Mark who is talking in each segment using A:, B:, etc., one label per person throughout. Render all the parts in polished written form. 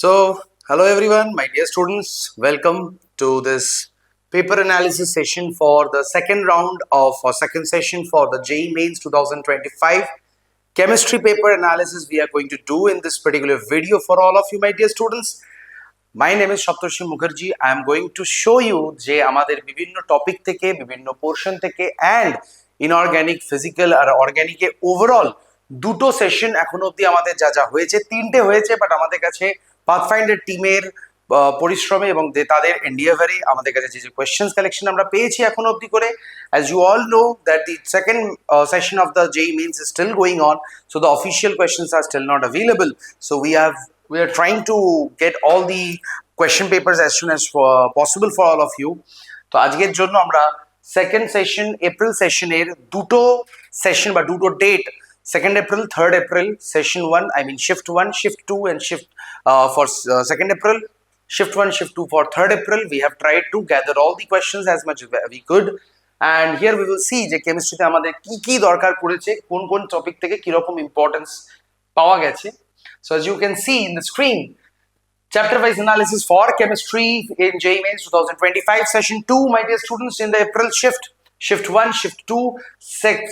A: So, hello everyone, my dear students. Welcome to this paper analysis session for the second round of or second session for the JEE Mains 2025 chemistry paper analysis we are going to do in this particular video for all of you, my dear students. My name is Saptarshi Mukherjee. I am going to show you যে আমাদের বিভিন্ন topic থেকে বিভিন্ন portion থেকে and inorganic physical আর অর্গানিকে overall দুটো session এখনো অবধি আমাদের যা যা হয়েছে তিনটে হয়েছে বাট আমাদের কাছে পাথফাইন্ডার টিমের পরিশ্রমে এবং তাদের এন্ডিয়াভারে আমাদের কাছে যে কোয়েশ্চেন্স কালেকশন আমরা পেয়েছি এখনো অবধি করে as you all know that the second session of the JEE Mains is still going on, so the official questions are still not available, so we are trying to get all the question papers as soon as possible for all of you. তো আজকের জন্য আমরা second session April সেশনের দুটো session বা দুটো date 2nd April, 3rd April, session 1, I mean shift 1, shift 2 and shift for 2nd April, shift 1, shift 2 for 3rd April. We have tried to gather all the questions as much as we could, and here we will see যে কেমিস্ট্রিতে আমাদের কি কি দরকার পড়েছে, কোন কোন topic থেকে কি রকম ইম্পর্টেন্স পাওয়া গেছে. So as you can see in the screen, chapter wise analysis for chemistry in JEE Mains 2025 session 2, my dear students, in the April shift 1, shift 2,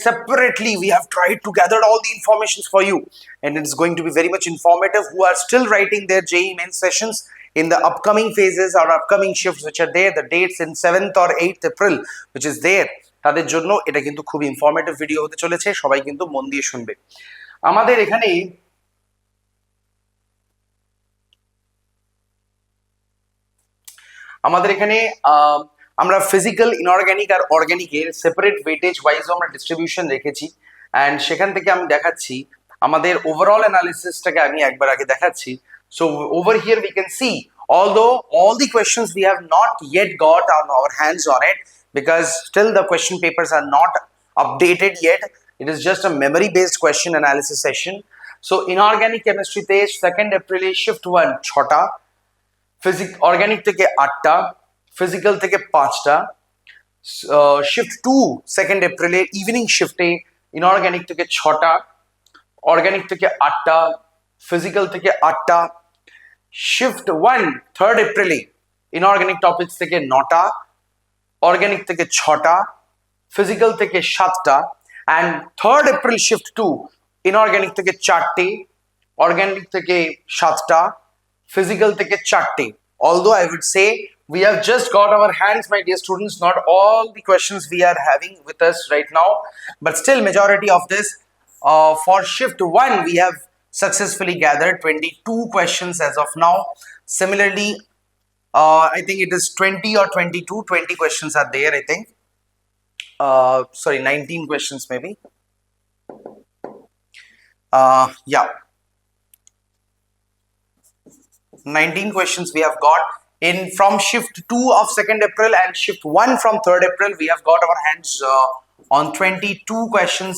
A: separately we have tried to gather all the informations for you, and it's going to be very much informative. Who are still writing their JEE Mains sessions in the upcoming phases or upcoming shifts which are there, the dates in 7th or 8th April which is there, তাদের জন্য এটা কিন্তু খুব informative video হতে চলেছে, সবাই কিন্তু মন দিয়ে শুনবে. আমাদের এখানে আমরা ফিজিক্যাল, ইনঅর্গানিক আর অর্গানিকের সেপারেট ওয়েটেজ ওয়াইজও আমরা ডিস্ট্রিবিউশন রেখেছি, অ্যান্ড সেখান থেকে আমি দেখাচ্ছি আমাদের ওভারঅল অ্যানালিসিসটাকে আমি একবার আগে দেখাচ্ছি. So over here we can see although all the questions we have not yet got on our hands on it because still the question papers are not updated yet. It is just a memory based question analysis session. So inorganic chemistry te 2nd April shift 1 6টা, organic থেকে 8টা, physical থেকে 5টা, shift 2 2nd এপ্রিলে evening শিফটে inorganic থেকে 6টা, organic থেকে 8টা, physical থেকে 8টা, শিফট 1 3rd এপ্রিলে ইনঅর্গানিক টপিকস থেকে 9টা, অর্গানিক থেকে 6টা, ফিজিক্যাল থেকে 7টা, and 3rd April shift 2 inorganic থেকে 4টে, অর্গানিক থেকে 7টা, physical থেকে 4টে. Although I would say we have just got our hands, my dear students, not all the questions we are having with us right now, but still majority of this for shift 1 we have successfully gathered 22 questions as of now. Similarly, I think it is 20 or 20 questions are there, I think. Sorry, 19 questions maybe. Yeah. 19 questions we have got in from shift 2 of 2nd April and shift 1 from 3rd April. We have got our hands on 22 questions,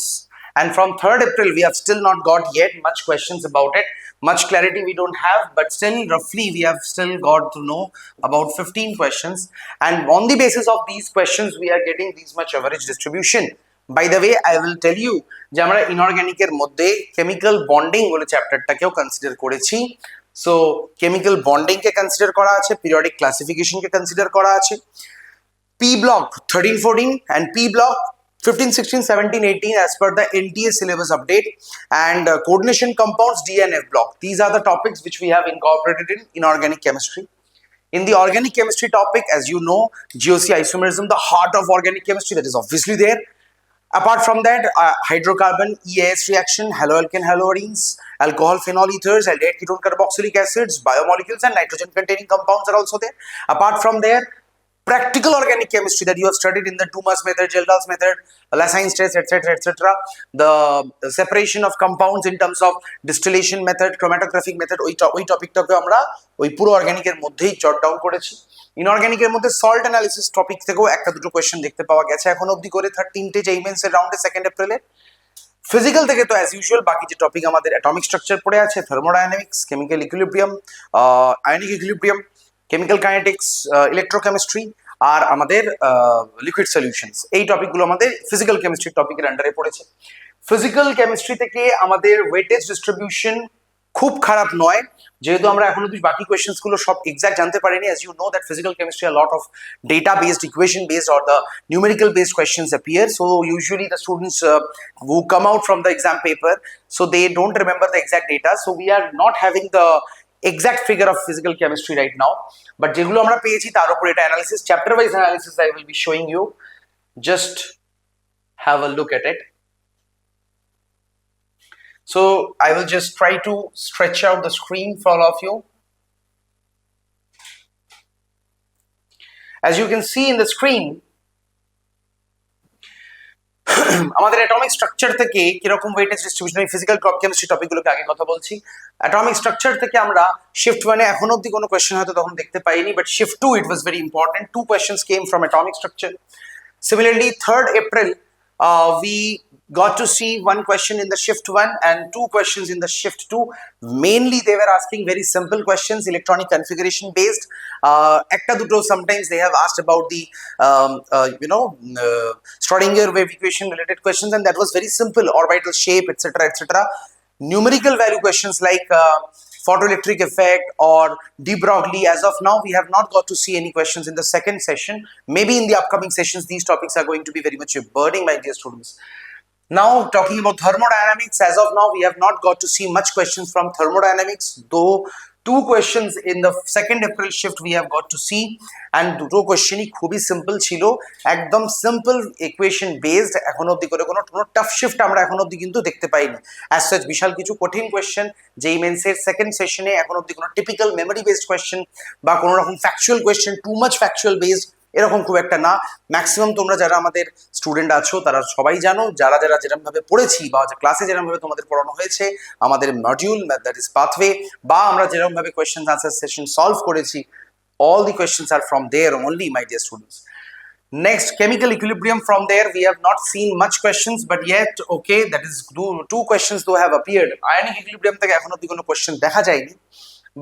A: and from 3rd April we have still not got yet much questions about it. Much clarity we don't have, but still roughly we have still got to know about 15 questions, and on the basis of these questions we are getting this much average distribution. By the way, I will tell you যে আমরা ইনঅর্গানিকের মধ্যে chemical bonding বলে চ্যাপ্টারটাকেও consider করেছি. So chemical বন্ডিংকে consider করা আছে, periodic ক্লাসিফিকেশনকে consider করা আছে, P block 13 14 and P block 15 16 17 18 as per the NTA syllabus update, and coordination compounds D and F block. These are the topics which we have incorporated in inorganic chemistry. In the organic chemistry topic, as you know, GOC isomerism, the heart of organic chemistry, that is obviously there. Apart from that, hydrocarbon, EAS reaction, haloalkane haloarenes, alcohol phenol ethers, aldehyde ketone carboxylic acids, biomolecules and nitrogen containing compounds are also there. Apart from there, practical organic chemistry that you have studied in the Dumas method, Geldas method, Lassigne's test, etc., etc. The separation of compounds in terms of distillation method, chromatographic method, ওই টপিকটাকে আমরা ওই পুরো অর্গানিকের মধ্যেই জট down করেছি. ইনঅর্গানিকের মধ্যে salt analysis topic থেকেও একটা দুটো কোয়েশ্চেন দেখতে পাওয়া গেছে এখন অবধি করে 3টে JEE Mains এর রাউন্ডে 2nd এপ্রিলে. ফিজিক্যাল থেকে তো অ্যাজ ইউজুয়াল বাকি যে টপিক আমাদের অ্যাটমিক স্ট্রাকচার পড়ে আছে, thermodynamics, chemical equilibrium, ionic equilibrium, chemical kinetics, electrochemistry আর আমাদের লিকুইড সলিউশনস, এই টপিকগুলো আমাদের ফিজিক্যাল কেমিস্ট্রি টপিকের আন্ডারে পড়েছে. ফিজিক্যাল কেমিস্ট্রি থেকে আমাদের ওয়েটেজ ডিস্ট্রিবিউশন খুব খারাপ নয়, যেহেতু আমরা এখনো বাকি কোয়েশ্চেন্স গুলো সব এক্সাক্ট জানতে পারিনি। as you know that physical chemistry a lot of data based, equation based or the numerical based questions appear, so usually the students who come out from the exam paper, so they don't remember the exact data, so we are not having the exact figure of physical chemistry right now, but যেগুলো আমরা পেয়েছি তার উপর এটা analysis, chapter wise analysis I will be showing you. Just have a look at it. So I will just try to stretch out the screen for all of you. As you can see in the screen, আমাদের atomic structure থেকে কিরকম weightage distribution, physical chemistry টপিকগুলোকে আগে কথা বলছি। Atomic structure থেকে আমরা shift 1 এখন অবধি কোনো কোয়েশ্চেন হয়তো তখন দেখতে পাইনি, but shift 2 it was very important. 2 questions came from atomic structure. Similarly, 3rd April we got to see 1 question in the shift 1 and 2 questions in the shift 2. Mainly they were asking very simple questions, electronic configuration based. Ekta duto sometimes they have asked about the Schrodinger wave equation related questions, and that was very simple, orbital shape, etc., etc. Numerical value questions like photoelectric effect or de Broglie, as of now we have not got to see any questions in the second session. Maybe in the upcoming sessions these topics are going to be very much burning, my dear students. Now talking about thermodynamics, as of now we have not got to see much questions from thermodynamics, though 2 questions in the 2nd April shift we have got to see, and দুটো কোশ্চেনই খুবই simple ছিল, একদম simple equation based. এখন অবধি করে কোনো tough shift আমরা এখন অবধি কিন্তু দেখতে পাইনি। অ্যাজ সাচ বিশাল কিছু কঠিন কোয়েশ্চেন যেই মেন্সের সেকেন্ড সেশনে এখন অবধি কোনো টিপিক্যাল মেমোরি বেসড কোয়েশ্চেন বা কোনো রকম factual question, too much factual based এরকম খুব একটা না। ম্যাক্সিমাম তোমরা যারা আমাদের স্টুডেন্ট আছো তারা সবাই জানো, যারা যারা যেরকম ভাবে পড়েছি বা ক্লাসে যেরকম ভাবে তোমাদের পড়ানো হয়েছে, আমাদের মডিউল দ্যাট ইজ পাথওয়ে, বা আমরা যেরকম ভাবে কোয়েশ্চেন আনসার সেশন সলভ করেছি, all the questions are from there only, my dear students. Next, chemical equilibrium, from there we have not seen much questions, but yet okay, that is 2 questions though have appeared. Ionic equilibrium থেকে এখনো অবধি কোনো question দেখা যায়নি,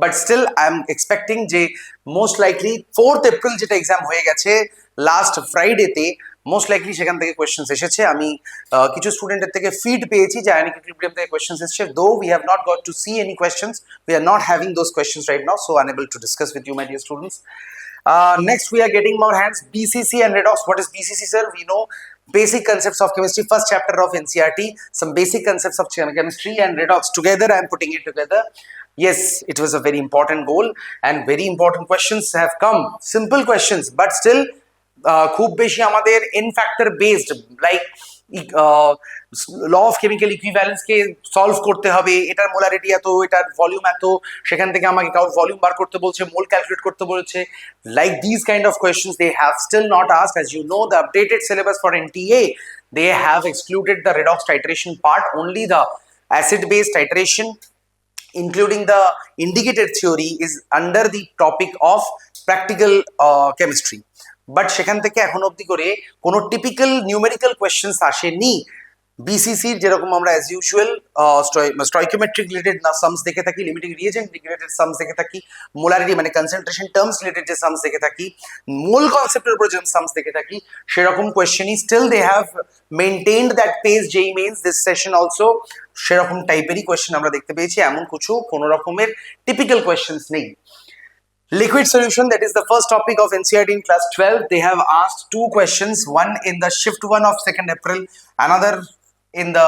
A: but still I am expecting যে most likely 4th April যেটা exam হয়ে গেছে লাস্ট ফ্রাইডেতে, মোস্ট লাইকলি সেখান থেকে কোয়েশ্চেন্স এসেছে। আমি কিছু স্টুডেন্টের থেকে ফিড পেয়েছি যে আয়নিক ইকুইলিব্রিয়াম থেকে কোয়েশ্চেন্স এসেছে, though we have not got to see any questions, we are not having those questions right now, so unable to discuss with you, my dear students. Next we are getting more hands. BCC and redox. What is BCC, sir? We know basic concepts of chemistry, first chapter of NCERT, some basic concepts of chemistry and redox together. I am putting it together. Yes, it was a very important goal and very important questions have come, simple questions, but still খুব বেশি আমাদের n factor based, like law of chemical equivalence কে solve করতে হবে, এটার molarity এত, এটার volume এত, সেখান থেকে আমাকে কাউ ভলিউম বার করতে বলছে, মোল ক্যালকুলেট করতে বলছে, like this kind of questions they have still not asked. As you know, the updated syllabus for NTA, they have excluded the redox titration part, only the acid based titration including the indicated theory is under the topic of practical chemistry. But সেখান থেকে এখন অবধি করে কোনো typical numerical questions আসেনি। বিসিসির যেরকম আমরা as usual stoichiometric related sums দেখে থাকি, লিমিটিং রিয়েজেন্ট রিলেটেড সামস দেখে থাকি, মোলারিটি মানে কনসেন্ট্রেশন টার্মস রিলেটেড যে সামস দেখে থাকি, মোল কনসেপ্টের উপর যে সামস দেখে থাকি, সেরকম কোয়েশ্চেনই still they have maintained that page যেই মেইনস দিস সেশন অলসো, সেরকম টাইপেরই কোয়েশ্চেন আমরা দেখতে পেয়েছি, এমন কিছু কোনো রকমের টিপিক্যাল কোয়েশ্চেন্স নেই। Liquid solution, that is the first topic of NCERT in class 12. They have asked 2 questions, one in the shift 1 of 2nd April, another in the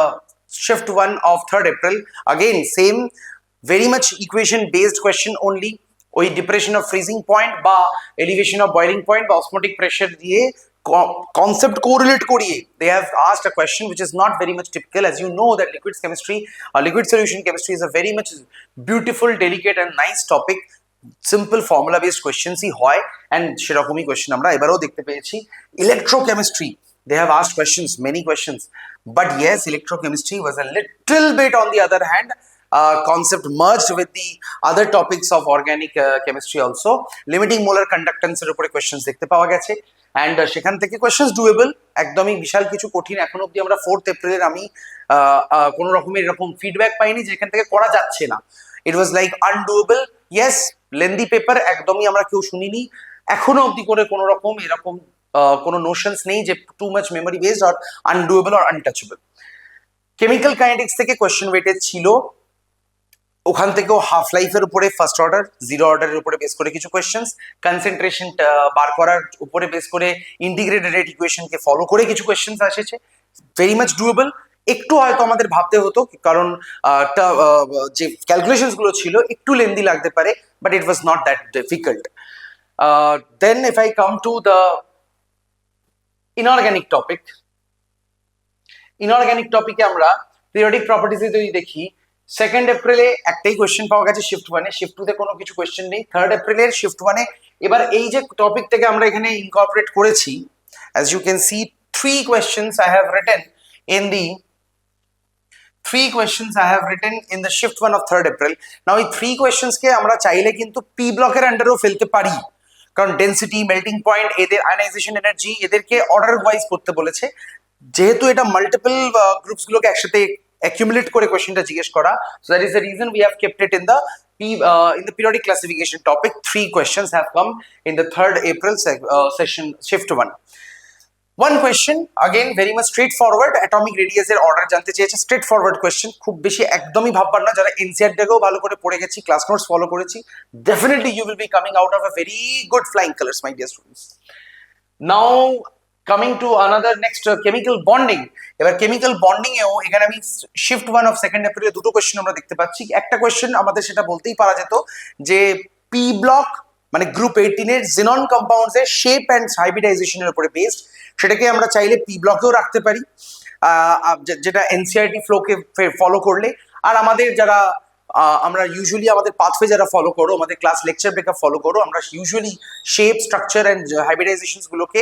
A: shift 1 of 3rd April. Again, same, very much equation based question only. ওই depression of freezing point বা elevation of boiling point বা osmotic pressure দিয়ে concept correlate করিয়ে they have asked a question which is not very much typical. As you know that liquid chemistry, liquid solution chemistry is a very much beautiful, delicate and nice topic. Simple formula based কোয়েশ্চেন্সই হয়, and সেরকমই question আমরা এবারেও দেখতে পেয়েছি। Electrochemistry, they have asked questions, many questions, but yes, electrochemistry was a little bit on the other hand concept merged with the other topics of organic chemistry also. Limiting molar conductance এর উপরে questions দেখতে পাওয়া গেছে, and সেখান থেকে questions doable, একদমই বিশাল কিছু কঠিন এখন অব্দি আমরা 4th এপ্রিলের আমি কোনো রকমের এরকম ফিডব্যাক পাইনি যেখান থেকে করা যাচ্ছে না। It was like undoable. Yes, lengthy paper একদমই আমরা কেউ শুনিনি এখনো অবধি করে কোনো রকম এরকম কোনো নোশনস নেই যে too much memory based or undoable or untouchable. Chemical kinetics থেকে কোয়েশ্চেন ওয়েটেজ ছিল ওখান থেকেও হাফ লাইফের উপরে ফার্স্ট অর্ডার, জিরো অর্ডারের উপরে বেস করে কিছু কোয়েশ্চেন্স, কনসেন্ট্রেশন বার করার উপরে বেস করে ইন্টিগ্রেটেড রেট ইকুয়েশনকে ফলো করে কিছু কোয়েশ্চেন্স এসেছে, ভেরি মাচ ডুয়েবল। একটু হয়তো আমাদের ভাবতে হতো কারণ যে ক্যালকুলেশনস গুলো ছিল একটু লেন্দি লাগতে পারে, but it was not that difficult. Then if I come to the inorganic topic, inorganic টপিকে আমরা পিরিয়ডিক প্রপার্টিজে যদি দেখি, 2nd এপ্রিলে একটাই কোয়েশ্চেন পাওয়া গেছে শিফট 1-এ, শিফট 2-তে কোনো কিছু কোয়েশ্চেন নেই। 3rd এপ্রিলের শিফট 1-এ এবার এই যে টপিক থেকে আমরা এখানে ইনকর্পোরেট করেছি, as you can see 3 questions I have written in the 3 questions I have written in the shift 1 of 3rd April. Now এই 3 questions কে আমরা চাইলে কিন্তু পি ব্লকের আন্ডারেও ফেলতে পারি, কারণ ডেন্সিটি, মেল্টিং পয়েন্ট, এদের আয়নাইজেশন এনার্জি, এদেরকে অর্ডার ওয়াইজ করতে বলেছে। যেহেতু এটা মাল্টিপল গ্রুপস গুলোকে একসাথে অ্যাকিউমুলেট করে কোশ্চেনটা জিজ্ঞেস করা, so that is the reason we have kept it in the periodic classification topic. 3 questions have come in the 3rd April session shift 1. One question again very much straightforward, atomic radius এর order জানতে চেয়েছে, straight forward question, খুব বেশি একদমই ভাববার না। যারা NCR টাকেও ভালো করে পড়ে গেছি, ক্লাস নোটস ফলো করেছি, definitely you will be coming out of a very good flying colors, my dear students. Now coming to another next chemical bonding, এবার কেমিক্যাল বন্ডিং এও এখানে আমি শিফট 1 অফ 2nd এপ্রিলে দুটো কোশ্চেন আমরা দেখতে পাচ্ছি। একটা কোশ্চেন আমাদের সেটা বলতেই পারা যেত যে পি ব্লক মানে গ্রুপ 18 এর জিনন কম্পাউন্ডস এর শেপ এন্ড হাইব্রিডাইজেশনের উপরে বেসড, সেটাকে আমরা চাইলে পি ব্লকেও রাখতে পারি, যেটা এনসিআরটি ফ্লোকে ফলো করলে। আর আমাদের যারা আমরা ইউজুয়ালি আমাদের পাথওয়ে যারা ফলো করো, আমাদের ক্লাস লেকচার ব্রেকআপ ফলো করো, আমরা ইউজুয়ালি শেপ, স্ট্রাকচার এন্ড হাইব্রিডাইজেশনস গুলোকে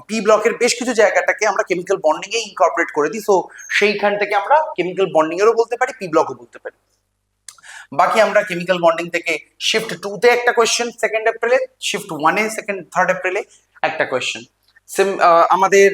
A: পি ব্লকের বেশ কিছু জায়গাটাকে আমরা কেমিক্যাল বন্ডিং এ ইনকর্পোরেট করে দিই। সো সেইখান থেকে আমরা কেমিক্যাল বন্ডিং এরও বলতে পারি, পি ব্লকও বলতে পারি। বাকি আমরা কেমিক্যাল বন্ডিং থেকে শিফট 2 তে একটা কোয়েশ্চেন 2nd এপ্রিলে, শিফট 1-এ 3rd এপ্রিলে একটা কোয়েশ্চেন। আমাদের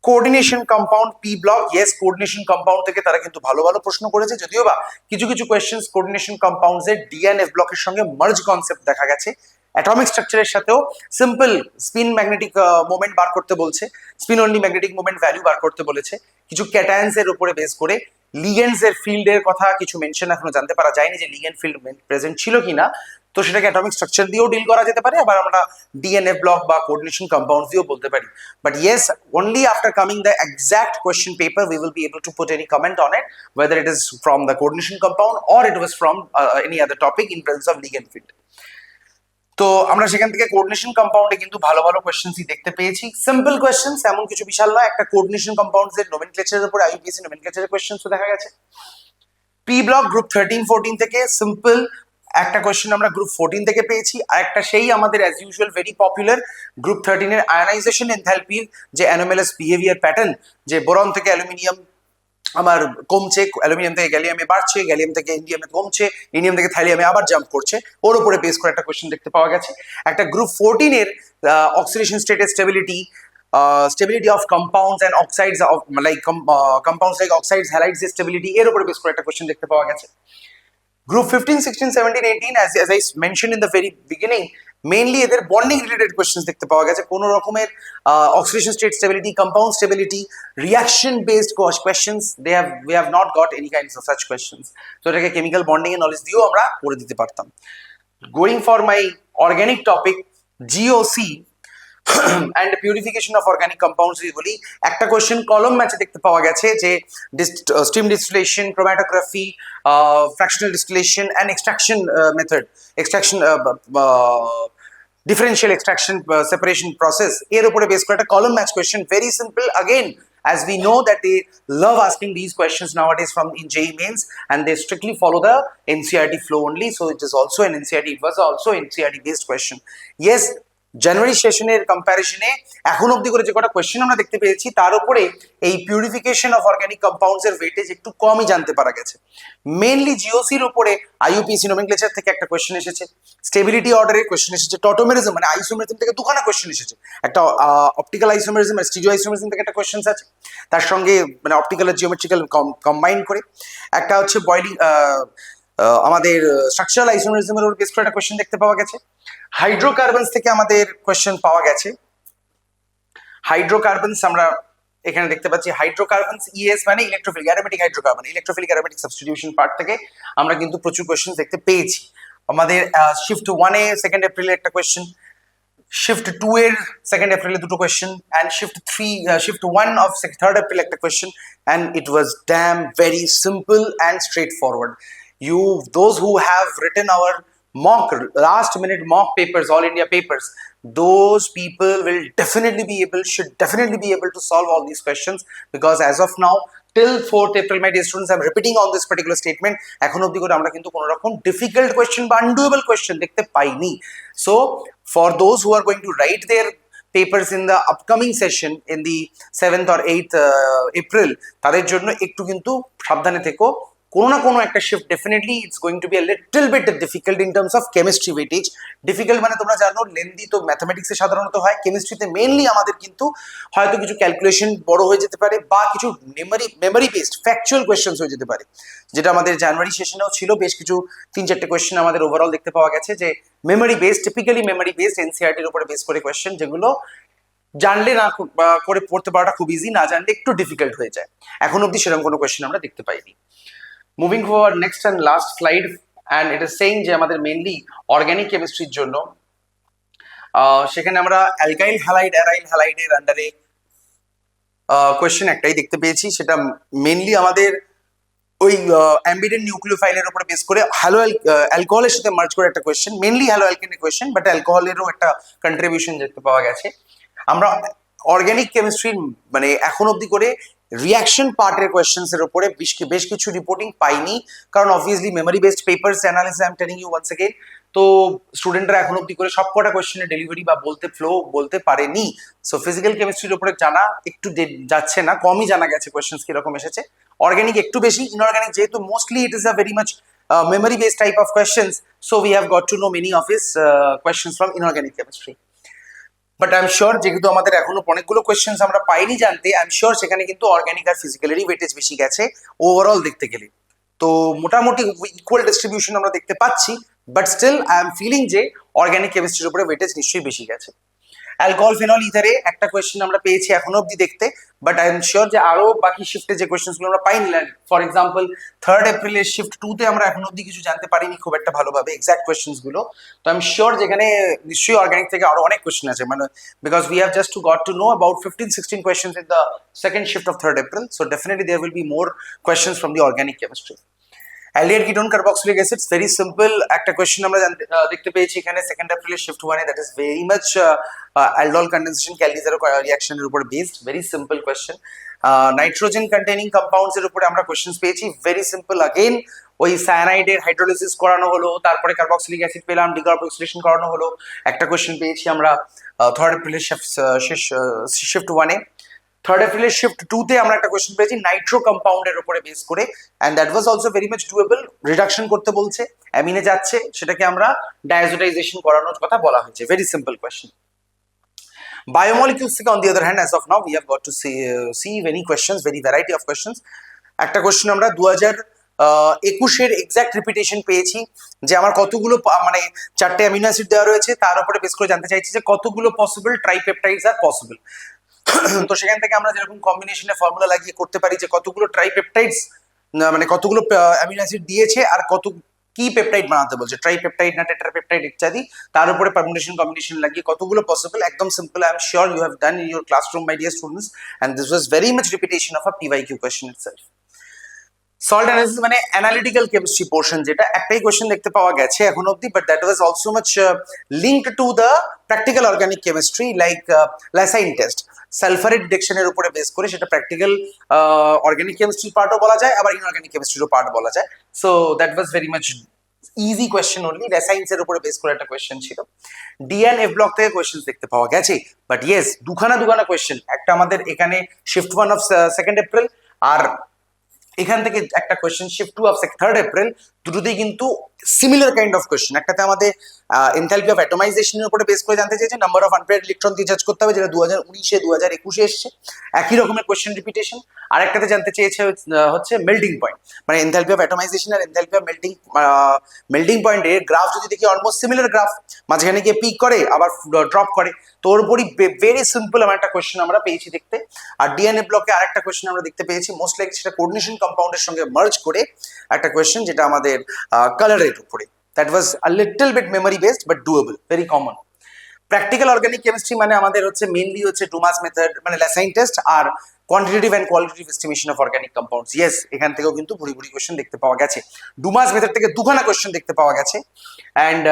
A: coordination compound P block, yes coordination compound থেকে তারা কিন্তু ভালো ভালো প্রশ্ন করেছে, যদিও বা কিছু কিছু কোয়েশ্চেন্স কোঅর্ডিনেশন কম্পাউন্ডস এর ডি এন্ড এফ ব্লকের সঙ্গে মার্জ কনসেপ্ট দেখা গেছে। অ্যাটমিক স্ট্রাকচারের সাথেও সিম্পল স্পিন ম্যাগনেটিক মোমেন্ট বার করতে বলছে, spin only magnetic moment value বার করতে বলেছে, কিছু ক্যাটায়ন্স এর উপরে বেস করে লিগেন্ডস এর ফিল্ডের কথা কিছু মেনশন এখনো জানতে পারা যায়নি যে লিগেন্ড ফিল্ড প্রেজেন্ট ছিল কিনা, তো সেটাকে অ্যাটমিক স্ট্রাকচার দিয়েও ডিল করা যেতে পারে, আবার আমরা ডিএনএ ব্লক বা কোঅর্ডিনেশন কম্পাউন্ডস দিয়েও বলতে পারি। But yes, only after coming the exact question paper we will be able to put any comment on it, whether it is from the coordination compound or it was from any other topic in presence of ligand field. তো আমরা সেখান থেকে coordination কম্পাউন্ডে কিন্তু ভালো ভালো কোয়েশ্চেন্সই দেখতে পেয়েছি, simple questions, এমন কিছু বিশাল নয়। একটা কোঅর্ডিনেশন কম্পাউন্ডস এর নোমেনক্লেচারের উপরে আইইউপিএসসি নোমেনক্লেচারের কোয়েশ্চেন্সও দেখা গেছে। পি ব্লক গ্রুপ 13-14 থেকে সিম্পল একটা কোয়েশ্চেন আমরা গ্রুপ 14 থেকে পেয়েছি, আর একটা সেই আমাদের as usual very popular group 13 এর আয়নাইজেশন এনথালপির যে অ্যানোমালাস বিহেভিয়ার প্যাটার্ন, যে বোরন থেকে অ্যালুমিনিয়াম আমার কমছে, অ্যালুমিনিয়াম থেকে গ্যালিয়ামে বাড়ছে, গ্যালিয়াম থেকে ইন্ডিয়ামে কমছে, ইন্ডিয়াম থেকে থাইলিয়ামে আবার জাম্প করছে, ওর উপরে বেস করে একটা কোয়েশ্চেন দেখতে পাওয়া গেছে। একটা গ্রুপ 14 এর অক্সিডেশন স্টেটের stability, stability of compounds and oxides of compounds like oxides, halides stability, এর উপরে বেস করে একটা কোয়েশ্চেন দেখতে পাওয়া গেছে। Group 15, 16, 17, 18 as I mentioned in the very beginning, mainly এদের বন্ডিং রিলেটেড কোয়েশ্চেন্স দেখতে পাওয়া গেছে, কোনো রকমের oxidation state stability, compound stability, reaction based questions we have not got any kinds of such questions. তো এটাকে কেমিক্যাল বন্ডিং এর knowledge দিয়েও আমরা করে দিতে পারতাম। Going for my organic topic, GOC and purification of organic compounds বলি, একটা কোয়েশ্চেন কলম ম্যাচে দেখতে পাওয়া গেছে যে steam distillation, chromatography, fractional distillation and extraction method, extraction differential extraction separation process, এর উপরে বেস করে একটা কলম match question, very simple. again, as we know that they love asking these questions nowadays from in JEE mains, and they strictly follow the NCERT flow only, so it is also an NCERT, it was also NCERT based question. Yes, জানুয়ারি সেশনের কম্প্যারিজনে এখন অবধি করে যে কটা question আমরা দেখতে পেয়েছি, তার উপরে এই পিউরিফিকেশন অফ অর্গানিক কম্পাউন্ডস এর ওয়েটেজ একটু কমই জানতে পারা গেছে। মেইনলি জিওসির উপরে আইইউপিএসসি নোমেনক্লেচার থেকে একটা কোয়েশ্চেন এসেছে, স্টেবিলিটি অর্ডারের কোয়েশ্চেন এসেছে, টটোমেরিজম মানে আইসোমেরিজম থেকে দুখানা কোয়েশ্চেন এসেছে, একটা অপটিক্যাল আইসোমেরিজম আর স্টিরিও আইসোমেরিজম থেকে একটা কোয়েশ্চেন আছে, তার সঙ্গে মানে অপটিক্যাল আর জিওমেট্রিক্যাল কম্বাইন করে একটা হচ্ছে বয়লিং আমাদের স্ট্রাকচারাল আইসোমেরিজমের উপর বেস করে একটা কোয়েশ্চেন দেখতে পাওয়া গেছে। হাইড্রোকার্বনস থেকে আমাদের কোয়েশ্চেন পাওয়া গেছে। হাইড্রোকার্বনস আমরা এখানে দেখতে পাচ্ছি হাইড্রোকার্বনস, ইএস মানে electrophilic aromatic hydrocarbon, electrophilic aromatic substitution part থেকে আমরা কিন্তু প্রচুর কোয়েশ্চেন দেখতে পেয়েছি। আমাদের শিফট 1 এ 2 এপ্রিলে একটা কোয়েশ্চেন, শিফট 2 এর 2 এপ্রিলে দুটো question, and shift 1 of 3rd April একটা question, and it was damn very simple and straightforward. Those who have written our last minute mock papers, all India papers, those people should definitely be able to solve all these questions, because as of now till 4th April, my dear students, I'm repeating on this particular statement, এখন অবধি করে আমরা কিন্তু কোনো রকম difficult question বা আনডুয়েবল question দেখতে পাইনি। So for those who are going to write their papers in the upcoming session in the 7th or 8th April, তাদের জন্য একটু কিন্তু সাবধানে থেকো। কোনো না কোনো একটা shift definitely it's going to be a little bit difficult in terms of chemistry weightage. Difficult মানে তোমরা জানো লেন্দি তো ম্যাথামেটিক্সে সাধারণত হয়, কেমিস্ট্রিতে মেইনলি আমাদের কিন্তু হয়তো কিছু ক্যালকুলেশন বড় হয়ে যেতে পারে, বা কিছু মেমোরি বেসড ফ্যাকচুয়াল কোয়েশ্চেন্স হয়ে যেতে পারে, যেটা আমাদের জানুয়ারি সেশনেও ছিল। বেশ কিছু 3-4টে কোয়েশ্চেন আমাদের ওভারঅল দেখতে পাওয়া গেছে যে memory based, typically memory based এনসিইআরটির উপরে বেস করে কোয়েশ্চেন, যেগুলো জানলে না করে পড়তে পারাটা খুব ইজি, না জানলে একটু ডিফিকাল্ট হয়ে যায়। এখন অবধি সেরকম কোনো কোয়েশ্চেন আমরা দেখতে পাইনি। Moving forward, next and last slide, and it is saying যে আমাদের মেইনলি অর্গানিক কেমিস্ট্রির জন্য সেখানে আমরা অ্যালকাইল হ্যালাইড অ্যারাইল হ্যালাইডের আন্ডারে কোয়েশ্চেন একটাই দেখতে পেয়েছি, সেটা মেইনলি আমাদের ওই অ্যাম্বিডেন্ট নিউক্লিওফাইলের উপরে বেস করে অ্যালকোহলের সাথে মার্জ করে একটা কোয়েশ্চেন, মেইনলি হ্যালো অ্যালকেনের কোয়েশ্চেন, বাট অ্যালকোহলেরও একটা কন্ট্রিবিউশন দেখতে পাওয়া গেছে। আমরা অর্গানিক কেমিস্ট্রির মানে এখন অবধি করে রিয়াকশন পার্টের কোয়েশ্চেন্স এর উপরে বেশ কিছু রিপোর্টিং পাইনি, কারণ obviously memory based papers analysis I am telling you once again, তো স্টুডেন্টরা এখন অবধি করে সবকটা কোয়েশ্চেনের ডেলিভারি বা বলতে পারেনি। সো ফিজিক্যাল কেমিস্ট্রির উপরে জানা একটু যাচ্ছে না, কমই জানা গেছে কোয়েশ্চেন্স কিরকম এসেছে। অর্গানিক একটু বেশি, ইনঅর্গানিক যেহেতু mostly it is a very much memory based type of questions, so we have got to know many of his questions from inorganic chemistry. But I am sure যেহেতু আমাদের এখনো অনেকগুলো questions আমরা পাইনি জানতে, আই এম শিওর সেখানে কিন্তু organic আর ফিজিক্যালেরই weightage বেশি গেছে ওভারঅল দেখতে গেলে। তো মোটামুটি ইকুয়াল ডিস্ট্রিবিউশন আমরা দেখতে পাচ্ছি, but still I am feeling যে অর্গানিক কেমিস্ট্রির উপরে ওয়েটেজ নিশ্চয়ই বেশি গেছে। অ্যালকোহল ফেনল ইথারে একটা কোয়েশ্চেন আমরা পেয়েছি এখনো অব্দি দেখতে, বাট আই এম শিওর যে আরো বাকি শিফটে যে কোয়েশ্চেনগুলো আমরা পাইনি, ফর এক্সাম্পল 3rd এপ্রিলের শিফট 2 তে আমরা এখনো অব্দি কিছু জানতে পারিনি খুব একটা ভালোভাবে এক্সাক্ট কোয়েশ্চেন্স গুলো। তো আই এম শিওর যেখানে নিশ্চয়ই অর্গানিক থেকে আরো অনেক কোয়েশ্চেন আছে, মানে because we have just got to know about 15-16 questions in the second shift of 3rd April, so definitely there will be more questions from the organic chemistry. Aldehyde ketone carboxylic acid, very simple একটা question আমরা দেখতে পেয়েছি এখানে 2nd এপ্রিলের shift 1 এ, that is very much aldol condensation Cannizzaro রিঅ্যাকশনের উপর বেসড, very simple question. Nitrogen containing compounds এর উপরে আমরা কোয়েশ্চেন্স পেয়েছি, ভেরি সিম্পল अगेन, ওই সায়ানাইডের হাইড্রোলিসিস করানো হলো, তারপরে কার্বক্সিলিক অ্যাসিড পেলাম, ডিকার্বক্সিলেশন করানো হলো। একটা কোয়েশ্চেন পেয়েছি আমরা 3rd এপ্রিলের শিফট 1 এ। 3rd এপ্রিলের শিফট 2 তে আমরা একটা কোয়েশ্চেন পেয়েছি নাইট্রো কম্পাউন্ডের উপরে বেস করে, and that was also very much doable. Reduction করতে বলছে, অ্যামিনে যাচ্ছে, সেটাকে আমরা ডায়াজোটাইজেশন করানোর কথা বলা হয়েছে, ভেরি সিম্পল কোয়েশ্চেন। বায়োমলিকিউলস থেকে on the other hand, as of now we have got to see many questions, very variety of questions. একটা কোয়েশ্চেন আমরা 2021-এর এক্সাক্ট রিপিটেশন পেয়েছি, যে আমার কতগুলো মানে 4টে অ্যামিনো অ্যাসিড দেওয়া রয়েছে, তার উপরে বেস করে জানতে চাইছি যে কতগুলো পসিবল ট্রাইপেপটাইডস আর পসিবল। তো সেখান থেকে আমরা যেরকম কম্বিনেশনে ফর্মুলা লাগিয়ে করতে পারি যে কতগুলো ট্রাইপেপটাইডস মানে কতগুলো অ্যামিনো অ্যাসিড দিয়েছে আর কত কি পেপটাইড বানাতে বলছে, ট্রাইপেপটাইড না টেট্রাপেপটাইড ইত্যাদি, তার উপরে পারমুটেশন কম্বিনেশন লাগিয়ে কতগুলো পসিবল, একদম সিম্পল। I am sure you have done in your classroom my dear students, and this was very much repetition of a PYQ question itself. Salt analysis মানে অ্যানালিটিক্যাল কেমিস্ট্রি পোর্শন, যেটা একটাই question দেখতে পাওয়া গেছে এখন অবধি, but that was also much linked to the practical organic chemistry, like Lassaigne test, সালফারেট ডিটেকশনের উপরে বেস করে, সেটা প্র্যাকটিক্যাল অর্গানিক কেমিস্ট্রির পার্টও বলা যায়, আবার ইনঅর্গানিক কেমিস্ট্রিরও পার্ট বলা যায়। So that was very much easy question only, resins এর উপরে বেস করে একটা কোয়েশ্চেন ছিল। ডিএনএফ ব্লক থেকে কোয়েশ্চেন দেখতে পাওয়া গেছে, বাট ইয়েস দুখানা কোয়েশ্চেন, একটা আমাদের এখানে শিফট 1 অফ 2nd এপ্রিল, আর এখান থেকে একটা question shift 2 of 3rd April, দুটোতেই কিন্তু সিমিলার কাইন্ড অফ কোয়েশ্চেন। একটাতে আমাদের এনথালপি অফ অ্যাটমাইজেশনের উপরে বেস করে জানতে চেয়েছে, নাম্বার অফ আনপেয়ার্ড ইলেকট্রন দিয়ে জাজ করতে হবে, যেটা 2019-এ 2021-এ এসছে, একই রকমের কোয়েশ্চেন রিপিটেশন। আর একটাতে জানতে চেয়েছে হচ্ছে মেল্টিং পয়েন্ট, মানে এনথালপি অফ অ্যাটমাইজেশন আর এনথালপি অফ মেল্টিং পয়েন্টের গ্রাফ যদি দেখি অলমোস্ট সিমিলার গ্রাফ, মাঝখানে গিয়ে পিক করে আবার ড্রপ করে। তো ওর উপরই ভেরি সিম্পল আমার একটা কোয়েশ্চেন আমরা পেয়েছি দেখতে। আর ডিএনএ ব্লকে আরেকটা কোয়েশ্চেন আমরা দেখতে পেয়েছি, মোস্ট লাইক সেটা কোঅর্ডিনেশন কম্পাউন্ডের সঙ্গে মার্জ করে একটা কোয়েশ্চেন, যেটা আমাদের কালারের উপরে। That was a little bit memory based but doable, very common. Practical organic chemistry মানে আমাদের হচ্ছে মেইনলি হচ্ছে ডুমাস মেথড, মানে ল্যাসাইন টেস্ট, আর quantitative and qualitative estimation of organic compounds. Yes, এখান থেকেও কিন্তু ভুরি ভুরি কোয়েশ্চেন দেখতে পাওয়া গেছে। ডুমাস মেথড থেকে দুখানা কোয়েশ্চেন দেখতে পাওয়া গেছে। অ্যান্ড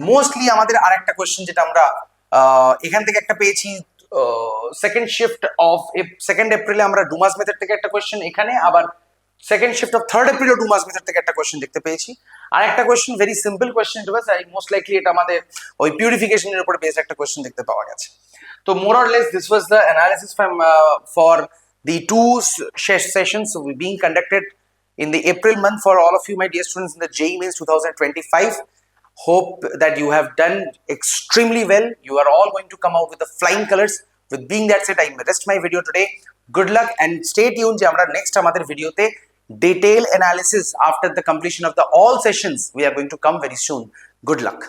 A: মোস্টলি আমাদের আর একটা কোয়েশ্চেন যেটা আমরা এখান থেকে একটা পেয়েছি, সেকেন্ড শিফট অফ 2nd এপ্রিলে আমরা ডুমাস মেথড থেকে একটা কোয়েশ্চেন এখানে, আবার সেকেন্ড শিফট অফ 3rd এপ্রিলে ডুমাস মেথড থেকে একটা কোয়েশ্চেন দেখতে পেয়েছি। আর একটা কোয়েশ্চেন ভেরি সিম্পল কোয়েশ্চেন, ইট ওয়াজ মোস্ট লাইকলি এটা আমাদের ওই পিউরিফিকেশনের উপর বেসড একটা কোয়েশ্চেন দেখতে পাওয়া গেছে। তো more or less this was the analysis from for the two sessions being conducted in the April month for all of you, my dear students, in the JEE Mains 2025. Hope that you have done extremely well. You are all going to come out with the flying colors. With being that said, I rest my video today. Good luck and stay tuned. যে আমরা next আমাদের ভিডিওতে detail analysis after the completion of the all sessions we are going to come very soon. Good luck.